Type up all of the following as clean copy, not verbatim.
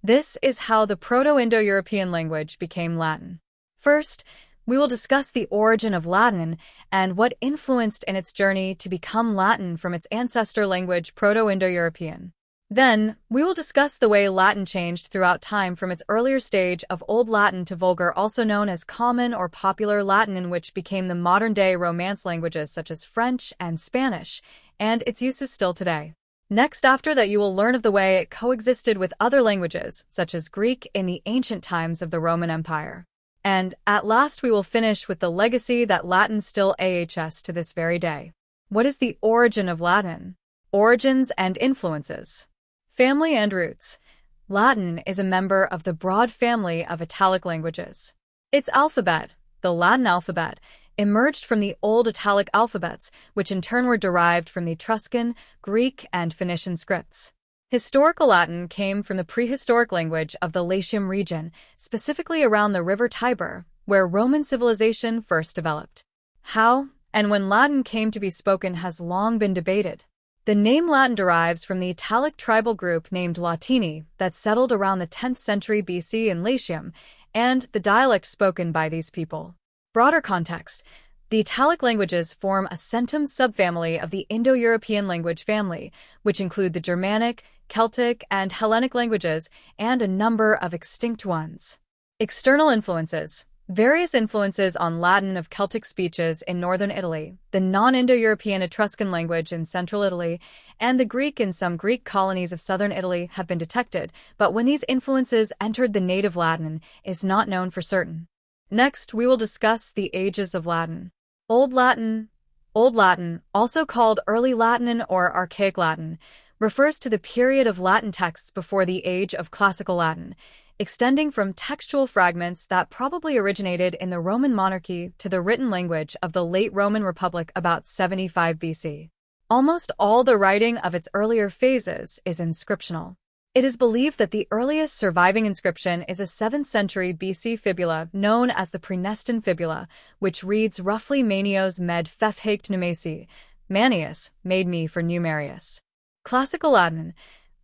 This is how the Proto-Indo-European language became Latin. First, we will discuss the origin of Latin and what influenced in its journey to become Latin from its ancestor language Proto-Indo-European. Then, we will discuss the way Latin changed throughout time from its earlier stage of Old Latin to Vulgar, also known as Common or Popular Latin, in which became the modern-day Romance languages such as French and Spanish, and its uses still today. Next, after that, you will learn of the way it coexisted with other languages, such as Greek, in the ancient times of the Roman Empire. And, at last, we will finish with the legacy that Latin still ahs to this very day. What is the origin of Latin? Origins and influences. Family and roots. Latin is a member of the broad family of Italic languages. Its alphabet, the Latin alphabet, emerged from the Old Italic alphabets, which in turn were derived from the Etruscan, Greek, and Phoenician scripts. Historical Latin came from the prehistoric language of the Latium region, specifically around the river Tiber, where Roman civilization first developed. How and when Latin came to be spoken has long been debated. The name Latin derives from the Italic tribal group named Latini that settled around the 10th century BC in Latium, and the dialect spoken by these people. Broader context. The Italic languages form a centum subfamily of the Indo-European language family, which include the Germanic, Celtic, and Hellenic languages, and a number of extinct ones. External influences. Various influences on Latin of Celtic speeches in northern Italy, the non-Indo-European Etruscan language in central Italy, and the Greek in some Greek colonies of southern Italy have been detected, but when these influences entered the native Latin is not known for certain. Next, we will discuss the ages of Latin. Old Latin. Old Latin, also called Early Latin or Archaic Latin, refers to the period of Latin texts before the age of Classical Latin, extending from textual fragments that probably originated in the Roman monarchy to the written language of the late Roman Republic about 75 BC. Almost all the writing of its earlier phases is inscriptional. It is believed that the earliest surviving inscription is a 7th century BC fibula known as the Praenestan fibula, which reads roughly Manios med fefhakt numesi, Manius made me for Numerius. Classical Latin.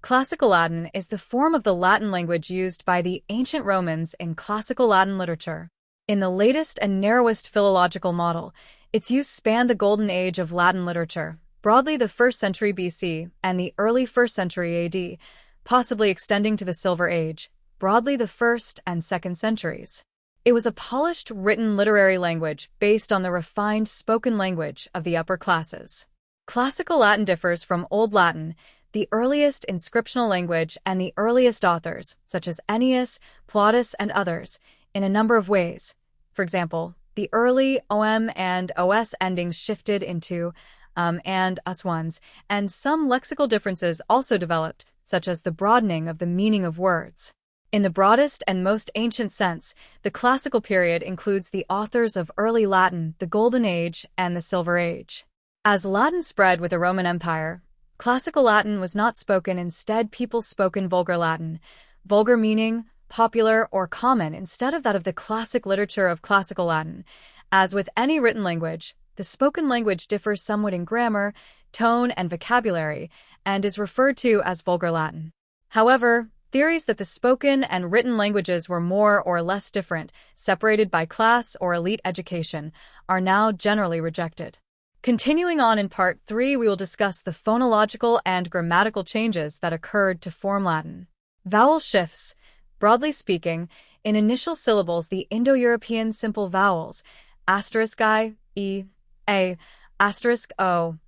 Classical Latin is the form of the Latin language used by the ancient Romans in classical Latin literature. In the latest and narrowest philological model, its use spanned the Golden Age of Latin literature, broadly the 1st century BC and the early 1st century AD, possibly extending to the Silver Age, broadly the 1st and 2nd centuries. It was a polished written literary language based on the refined spoken language of the upper classes. Classical Latin differs from Old Latin, the earliest inscriptional language and the earliest authors, such as Ennius, Plautus, and others, in a number of ways. For example, the early om and os endings shifted into and us ones, and some lexical differences also developed, such as the broadening of the meaning of words. In the broadest and most ancient sense, the classical period includes the authors of early Latin, the Golden Age, and the Silver Age. As Latin spread with the Roman Empire, Classical Latin was not spoken. Instead, people spoke in Vulgar Latin, vulgar meaning popular or common, instead of that of the classic literature of Classical Latin. As with any written language, the spoken language differs somewhat in grammar, tone, and vocabulary, and is referred to as Vulgar Latin. However, theories that the spoken and written languages were more or less different, separated by class or elite education, are now generally rejected. Continuing on in Part 3, we will discuss the phonological and grammatical changes that occurred to form Latin. Vowel shifts. Broadly speaking, in initial syllables, the Indo-European simple vowels *I, e, a, *o,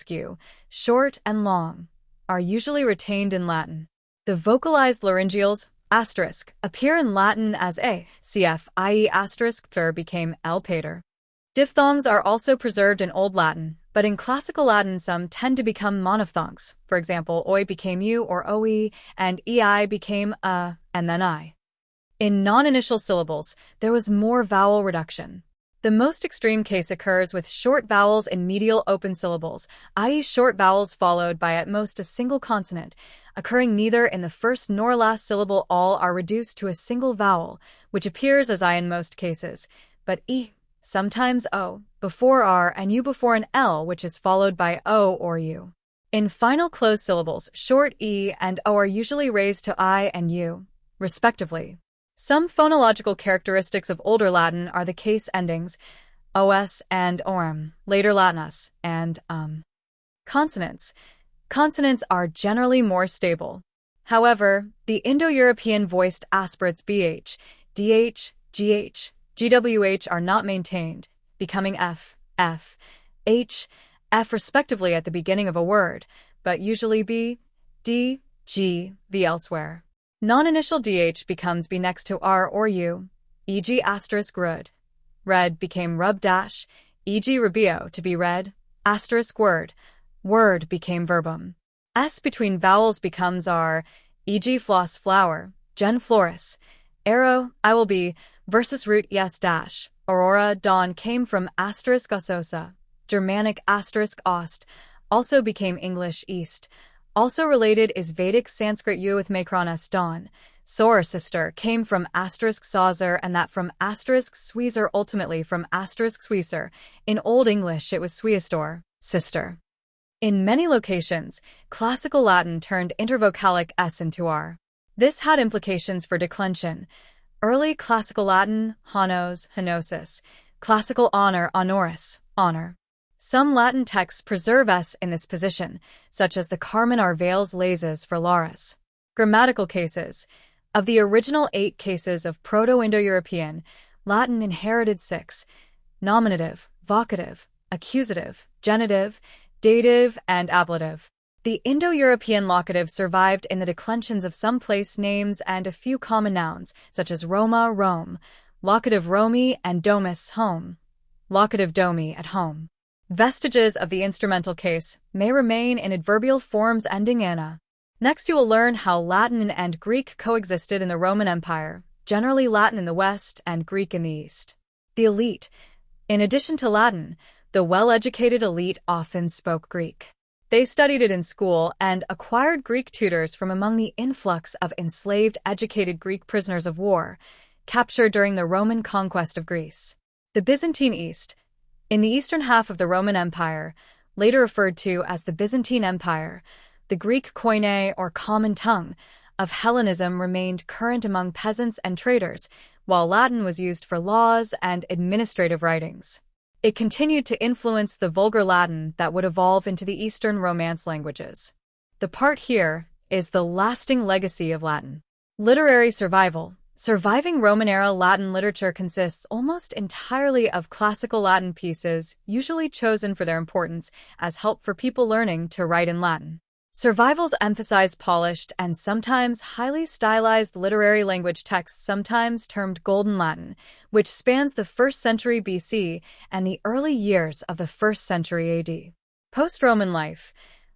*u, short and long, are usually retained in Latin. The vocalized laryngeals appear in Latin as a, cf. i.e. *, became l pater. Diphthongs are also preserved in Old Latin, but in Classical Latin some tend to become monophthongs. For example, oi became u or oe, and ei became a, and then I. In non-initial syllables, there was more vowel reduction. The most extreme case occurs with short vowels in medial open syllables, i.e. short vowels followed by at most a single consonant, occurring neither in the first nor last syllable. All are reduced to a single vowel, which appears as I in most cases, but e, sometimes o, before r, and u before an l, which is followed by o or u. In final closed syllables, short e and o are usually raised to I and u, respectively. Some phonological characteristics of older Latin are the case endings os and orm, later Latinus, and Consonants. Consonants are generally more stable. However, the Indo-European voiced aspirates bh, dh, gh, gwh are not maintained, becoming f, f, h, f respectively at the beginning of a word, but usually b, d, g, v elsewhere. Non-initial dh becomes b next to r or u, e.g. asterisk rud. Red became rub dash, e.g. rubio to be read, asterisk word. Word became verbum. S between vowels becomes r, e.g. floss flower, gen floris. Arrow, I will be, versus root es dash. Aurora, dawn came from asterisk ososa. Germanic asterisk ost, also became English east. Also related is Vedic Sanskrit u with macron dawn. Sor, sister, came from asterisk sauser and that from asterisk sweezer ultimately from asterisk sweezer. In Old English it was sweestor, sister. In many locations, Classical Latin turned intervocalic s into r. This had implications for declension. Early Classical Latin, honos, honosis. Classical honor, honoris, honor. Some Latin texts preserve s in this position, such as the Carmen Arvales Lazes for Laris. Grammatical cases. Of the original 8 cases of Proto-Indo-European, Latin inherited 6: nominative, vocative, accusative, genitive, dative, and ablative. The Indo-European locative survived in the declensions of some place names and a few common nouns, such as Roma, Rome, locative Romi, and domus, home, locative domi, at home. Vestiges of the instrumental case may remain in adverbial forms ending -ana. Next you will learn how Latin and Greek coexisted in the Roman Empire, generally Latin in the West and Greek in the East. The elite. In addition to Latin, the well-educated elite often spoke Greek. They studied it in school and acquired Greek tutors from among the influx of enslaved, educated Greek prisoners of war, captured during the Roman conquest of Greece. The Byzantine East. In the eastern half of the Roman Empire, later referred to as the Byzantine Empire, the Greek koine or common tongue of Hellenism remained current among peasants and traders, while Latin was used for laws and administrative writings. It continued to influence the Vulgar Latin that would evolve into the Eastern Romance languages. The part here is the lasting legacy of Latin. Literary survival. Surviving Roman-era Latin literature consists almost entirely of classical Latin pieces, usually chosen for their importance as help for people learning to write in Latin. Survivals emphasize polished and sometimes highly stylized literary language texts, sometimes termed Golden Latin, which spans the 1st century BC and the early years of the 1st century AD. Post-Roman life.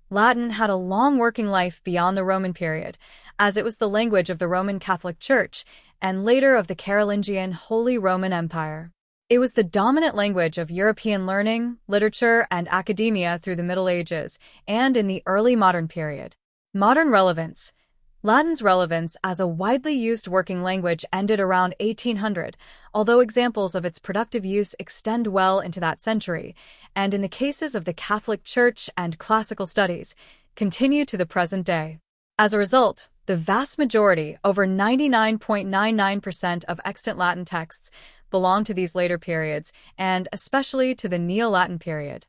Latin had a long working life beyond the Roman period, as it was the language of the Roman Catholic Church and later of the Carolingian Holy Roman Empire. It was the dominant language of European learning, literature, and academia through the Middle Ages and in the early modern period. Modern relevance. Latin's relevance as a widely used working language ended around 1800, although examples of its productive use extend well into that century, and in the cases of the Catholic Church and classical studies, continue to the present day. As a result, the vast majority, over 99.99% of extant Latin texts, belong to these later periods, and especially to the Neo-Latin period.